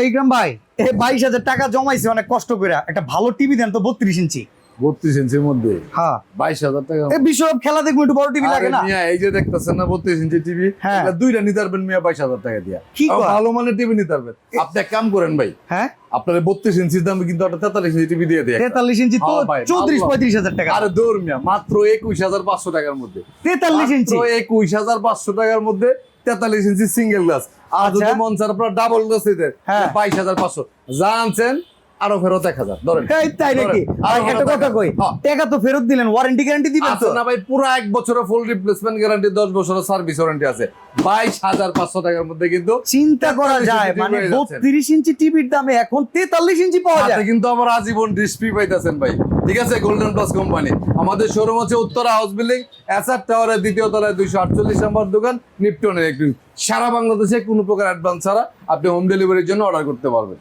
ইকরাম ভাই, 22,000 টাকা জমাইছে অনেক কষ্ট করে, একটা ভালো টিভি দেন তো 32 ইঞ্চি। 32 ইঞ্চির মধ্যে হ্যাঁ 22,000 টাকা? বিশ্বকাপ খেলা দেখবো, একটু বড় টিভি লাগে না? মিয়া এই যে দেখতেছেন না 32 ইঞ্চি টিভি, হ্যাঁ। এটা দুইটা নিতে পারবেন মিয়া 22,000 টাকা দিয়া। কি কয়? ভালো মানের টিভি নিতে পারবেন। আপনি এক কাম করেন ভাই, হ্যাঁ আপনার 32 ইঞ্চির দামে কিন্তু একটা 43 ইঞ্চি টিভি দিয়ে দেয়। 43 ইঞ্চি তো হ্যাঁ ভাই, 34-35,000 টাকা। আরে দৌড় মিয়া, মাত্র 21,500 টাকার মধ্যে। 43 ইঞ্চি 21,500 টাকার মধ্যে 43 ইঞ্চি সিঙ্গেল গ্লাস। আর আচ্ছা। যদি মন চায় আপনার ডাবল গ্লাস দিতে, হ্যাঁ। 22,500 যা আনছেন আরো ফেরত 1,000 ধরেন। এই তাই নাকি? ভাই একটা কথা কই, টাকা তো ফেরত দিলেন, ওয়ারেন্টি গ্যারান্টি দিবেন তো? আছে না ভাই, পুরো 1 বছরের ফুল রিপ্লেসমেন্ট গ্যারান্টি, 10 বছরের সার্ভিস ওয়ারেন্টি আছে। 22,500 টাকার মধ্যে কিন্তু চিন্তা করা 43 যায়, ইঞ্চি মানে পেয়ে যাচ্ছেন। 32 ইঞ্চি টিভির দামে এখন 43 ইঞ্চি পাওয়া সাথে যায়। কিন্তু আমার আজীবন ডিসপ্লে পাইতেছেন ভাই, ঠিক আছে? Golden plus company. আমাদের শোরুম হচ্ছে উত্তরা হাউস বিল্ডিং, এসআর টাওয়ারের 2য় তলায় 248 নম্বর দোকান, নিপটনের একটু। সারা বাংলাদেশে কোনো প্রকার অ্যাডভান্স ছাড়া আপনি হোম ডেলিভারির জন্য অর্ডার করতে পারবেন।